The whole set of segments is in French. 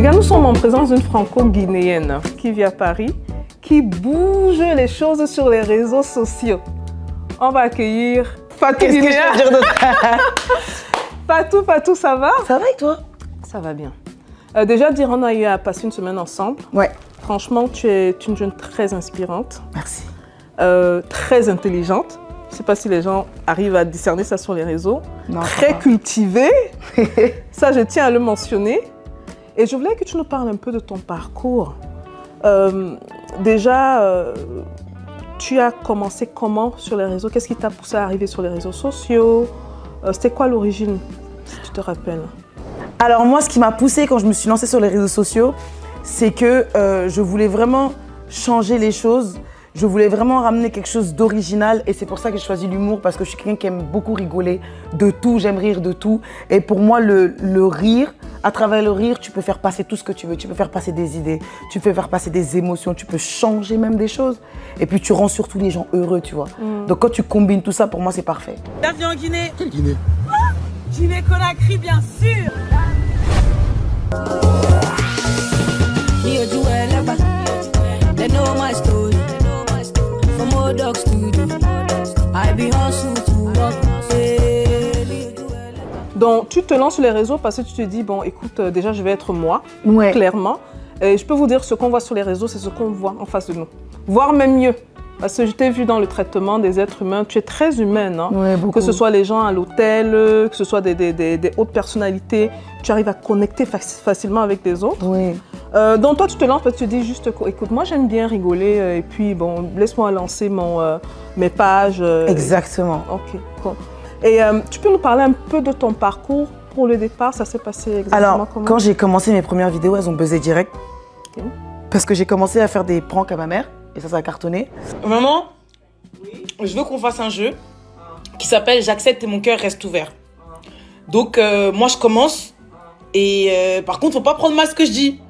Regarde, nous sommes en présence d'une franco-guinéenne qui vit à Paris, qui bouge les choses sur les réseaux sociaux. On va accueillir Fatou Guinéa. Fatou, ça va? Ça va et toi? Ça va bien. Déjà, dire, on a eu à passer une semaine ensemble. Ouais. Franchement, tu es une jeune très inspirante. Merci. Très intelligente. Je ne sais pas si les gens arrivent à discerner ça sur les réseaux. Non, très cultivée. Ça, je tiens à le mentionner. Et je voulais que tu nous parles un peu de ton parcours. Déjà, tu as commencé comment sur les réseaux? Qu'est-ce qui t'a poussé à arriver sur les réseaux sociaux? C'était quoi l'origine, si tu te rappelles? Alors moi, ce qui m'a poussée quand je me suis lancée sur les réseaux sociaux, c'est que je voulais vraiment changer les choses. Je voulais vraiment ramener quelque chose d'original et c'est pour ça que j'ai choisi l'humour parce que je suis quelqu'un qui aime beaucoup rigoler de tout, j'aime rire de tout. Et pour moi, le rire, à travers le rire, tu peux faire passer tout ce que tu veux. Tu peux faire passer des idées, tu peux faire passer des émotions, tu peux changer même des choses. Et puis tu rends surtout les gens heureux, tu vois. Donc quand tu combines tout ça, pour moi, c'est parfait. Bienvenue en Guinée. Quelle Guinée? Guinée-Conakry, bien sûr. Donc, tu te lances sur les réseaux parce que tu te dis, bon, écoute, déjà, je vais être moi, Ouais. clairement. Et je peux vous dire, ce qu'on voit sur les réseaux, c'est ce qu'on voit en face de nous. Voire même mieux. Parce que je t'ai vu dans le traitement des êtres humains, tu es très humaine. Hein? Ouais, beaucoup. Que ce soit les gens à l'hôtel, que ce soit des hautes personnalités, tu arrives à connecter facilement avec les autres. Oui. Donc toi, tu te lances parce que tu te dis juste, écoute, moi j'aime bien rigoler et puis bon, laisse-moi lancer mes pages. Exactement. Ok, cool. Et tu peux nous parler un peu de ton parcours pour le départ? Ça s'est passé exactement Alors, comment? quand j'ai commencé mes premières vidéos, elles ont buzzé direct. Ok. Parce que j'ai commencé à faire des pranks à ma mère et ça a cartonné. Maman, je veux qu'on fasse un jeu qui s'appelle J'accepte et mon cœur reste ouvert. Donc, moi, je commence. Et par contre, faut pas prendre mal ce que je dis.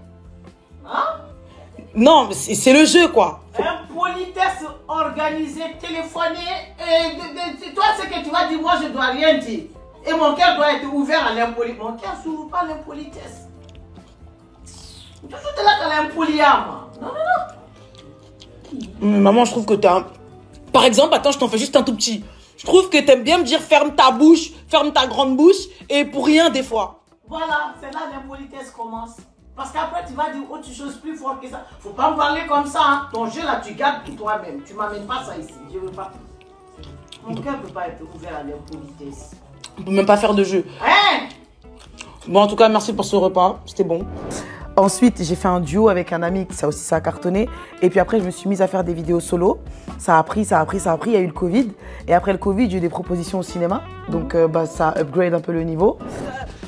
Non, c'est le jeu, quoi. Impolitesse organisée, téléphonée, et toi, ce que tu vas dire, moi, je dois rien dire. Et mon cœur doit être ouvert à l'impolitesse. Mon cœur s'ouvre pas à l'impolitesse. Tu fous là qu'à l'impoliam. Non. Maman, je trouve que t'as... Par exemple, attends, je t'en fais juste un tout petit. Je trouve que t'aimes bien me dire ferme ta bouche, ferme ta grande bouche, et pour rien des fois. Voilà, c'est là l'impolitesse commence. Parce qu'après, tu vas dire autre chose plus fort que ça. Faut pas me parler comme ça. Hein. Ton jeu, là, tu gardes pour toi-même. Tu m'amènes pas ça ici. Je veux pas. Mon cœur peut pas être ouvert à l'impolitesse. On peut même pas faire de jeu. Hein? Bon, en tout cas, merci pour ce repas. C'était bon. Ensuite, j'ai fait un duo avec un ami, ça aussi, ça a cartonné. Et puis après, je me suis mise à faire des vidéos solo. Ça a pris. Il y a eu le Covid. Et après le Covid, j'ai eu des propositions au cinéma. Donc, ça upgrade un peu le niveau.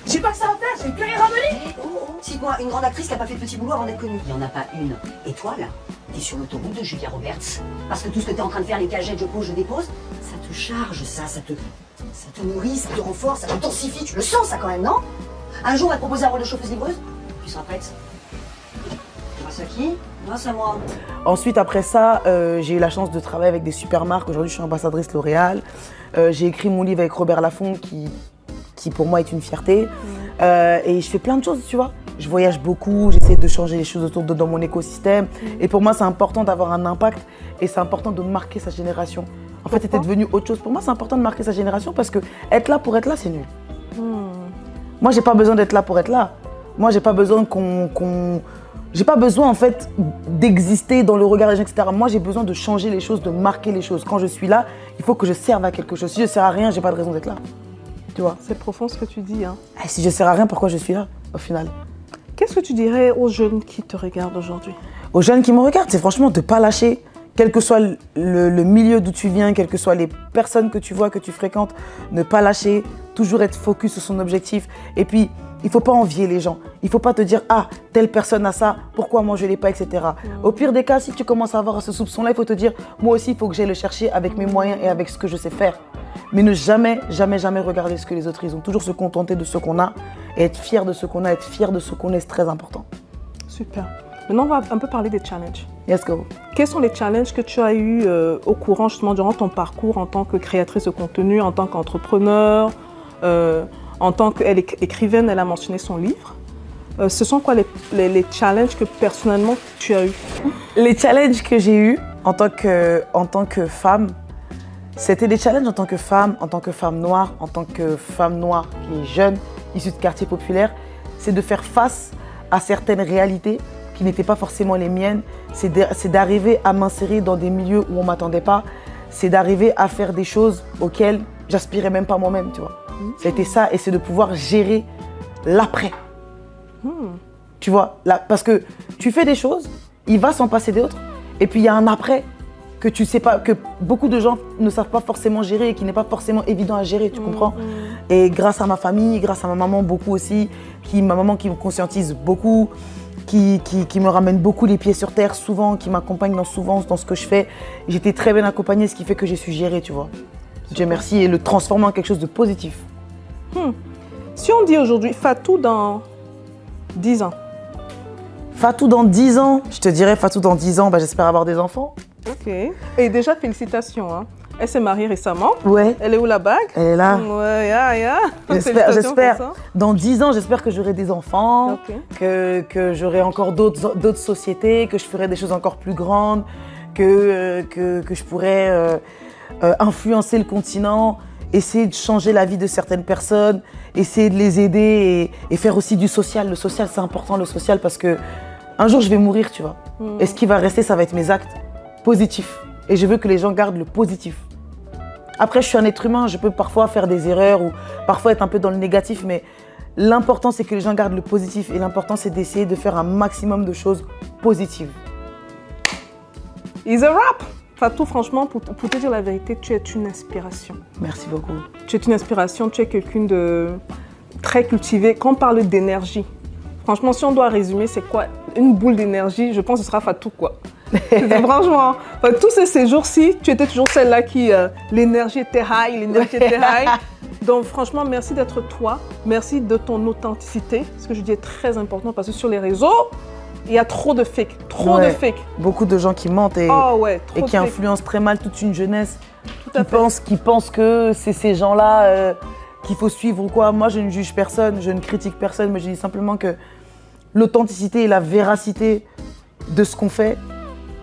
Je sais pas que ça va faire, j'ai plus rien ramené. Cite-moi une grande actrice qui a pas fait de petit boulot avant d'être connue. Il n'y en a pas une. Et toi, là, t'es sur l'autoroute de Julia Roberts. Parce que tout ce que t'es en train de faire, les cagettes, je pose, je dépose, ça te charge, ça te nourrit, ça te renforce, ça te densifie. Tu le sens, ça, quand même, non? Un jour, on va te proposer un rôle de chauffeuse-livreuse. Tu seras prête. Grâce à qui? Grâce à moi. Ensuite, après ça, j'ai eu la chance de travailler avec des super marques. Aujourd'hui, je suis ambassadrice L'Oréal. J'ai écrit mon livre avec Robert Laffont, qui pour moi est une fierté. Et je fais plein de choses, tu vois. Je voyage beaucoup, j'essaie de changer les choses autour dans mon écosystème. Et pour moi, c'est important d'avoir un impact et c'est important de marquer sa génération. En fait, c'était devenu autre chose. Pour moi, c'est important de marquer sa génération parce que être là pour être là, c'est nul. Moi, j'ai pas besoin d'être là pour être là. Moi, j'ai pas besoin j'ai pas besoin, en fait, d'exister dans le regard des gens, etc. Moi, j'ai besoin de changer les choses, de marquer les choses. Quand je suis là, il faut que je serve à quelque chose. Si je sers à rien, j'ai pas de raison d'être là. Tu vois? C'est profond ce que tu dis. Hein. Et si je sers à rien, pourquoi je suis là, au final? Qu'est-ce que tu dirais aux jeunes qui te regardent aujourd'hui? Aux jeunes qui me regardent, c'est franchement de ne pas lâcher, quel que soit le milieu d'où tu viens, quelles que soient les personnes que tu vois, que tu fréquentes, ne pas lâcher, toujours être focus sur son objectif. Et puis, il ne faut pas envier les gens. Il ne faut pas te dire « Ah, telle personne a ça, pourquoi moi je ne l'ai pas, etc. » Au pire des cas, si tu commences à avoir ce soupçon-là, il faut te dire « Moi aussi, il faut que j'aille le chercher avec mes moyens et avec ce que je sais faire. » Mais ne jamais, jamais, jamais regarder ce que les autres ils ont. Toujours se contenter de ce qu'on a et être fier de ce qu'on a, être fier de ce qu'on est, c'est très important. Super. Maintenant, on va un peu parler des challenges. Let's go. Quels sont les challenges que tu as eus au courant justement durant ton parcours en tant que créatrice de contenu, en tant qu'entrepreneur, en tant qu'écrivaine, elle a mentionné son livre. Ce sont quoi les challenges que personnellement tu as eu? Les challenges que j'ai eus en tant que femme, c'était des challenges en tant que femme noire, en tant que femme noire qui est jeune, issue de quartier populaire, c'est de faire face à certaines réalités qui n'étaient pas forcément les miennes. C'est d'arriver à m'insérer dans des milieux où on ne m'attendait pas. C'est d'arriver à faire des choses auxquelles j'aspirais même pas moi-même, tu vois. Ça a été ça, et c'est de pouvoir gérer l'après. Tu vois, là, parce que tu fais des choses, il va s'en passer d'autres, et puis il y a un après que tu sais pas, que beaucoup de gens ne savent pas forcément gérer et qui n'est pas forcément évident à gérer, tu comprends? Et grâce à ma famille, grâce à ma maman beaucoup aussi, ma maman qui me conscientise beaucoup, qui me ramène beaucoup les pieds sur terre souvent, qui m'accompagne dans ce que je fais. J'étais très bien accompagnée, ce qui fait que j'ai su gérer, tu vois. Dieu merci, et le transformer en quelque chose de positif. Si on dit aujourd'hui Fatou dans 10 ans. Fatou dans 10 ans, je te dirais Fatou dans 10 ans, bah, j'espère avoir des enfants. Ok. Et déjà, félicitations. Hein. Elle s'est mariée récemment. Ouais. Elle est où la bague? Elle est là. Ouais, J'espère. Dans 10 ans, j'espère que j'aurai des enfants, que j'aurai encore d'autres sociétés, que je ferai des choses encore plus grandes, que je pourrai influencer le continent, essayer de changer la vie de certaines personnes, essayer de les aider et faire aussi du social. Le social, c'est important, le social, parce que un jour, je vais mourir, tu vois. Et ce qui va rester, ça va être mes actes positifs. Et je veux que les gens gardent le positif. Après, je suis un être humain, je peux parfois faire des erreurs ou parfois être un peu dans le négatif, mais l'important, c'est que les gens gardent le positif. Et l'important, c'est d'essayer de faire un maximum de choses positives. It's a wrap! Fatou, franchement, pour te dire la vérité, tu es une inspiration. Merci beaucoup. Tu es une inspiration, tu es quelqu'un de très cultivé. Quand on parle d'énergie, franchement, si on doit résumer, c'est quoi une boule d'énergie? Je pense que ce sera Fatou, quoi. Franchement, tous ces jours-ci, tu étais toujours celle-là qui, l'énergie était high, Donc franchement, merci d'être toi, merci de ton authenticité, ce que je dis est très important parce que sur les réseaux, il y a trop de fake, de fake. Beaucoup de gens qui mentent et qui influencent très mal toute une jeunesse, qui pensent que c'est ces gens-là qu'il faut suivre ou quoi. Moi, je ne juge personne, je ne critique personne, mais je dis simplement que l'authenticité et la véracité de ce qu'on fait,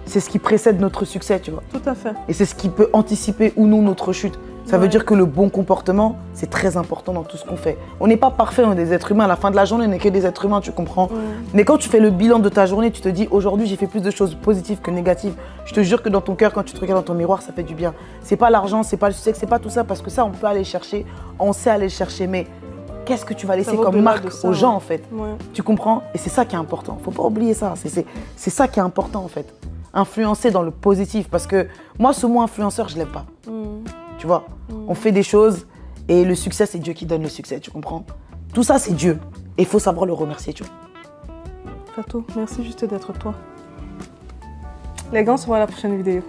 c'est ce qui précède notre succès, tu vois. Tout à fait. Et c'est ce qui peut anticiper ou non notre chute. Ça veut dire que le bon comportement, c'est très important dans tout ce qu'on fait. On n'est pas parfait, on est des êtres humains. À la fin de la journée, on n'est que des êtres humains, tu comprends? Mais quand tu fais le bilan de ta journée, tu te dis aujourd'hui, j'ai fait plus de choses positives que négatives. Je te jure que dans ton cœur, quand tu te regardes dans ton miroir, ça fait du bien. C'est pas l'argent, c'est pas le succès, c'est pas tout ça, parce que ça, on peut aller chercher, on sait aller chercher, mais qu'est-ce que tu vas laisser comme marque aux gens, en fait? Tu comprends? Et c'est ça qui est important. Faut pas oublier ça. C'est ça qui est important, en fait. Influencer dans le positif, parce que moi, ce mot influenceur, je l'aime pas. Tu vois, on fait des choses et le succès, c'est Dieu qui donne le succès, tu comprends? Tout ça, c'est Dieu. Et il faut savoir le remercier, tu vois. Fatou, merci juste d'être toi. Les gars, on se voit à la prochaine vidéo.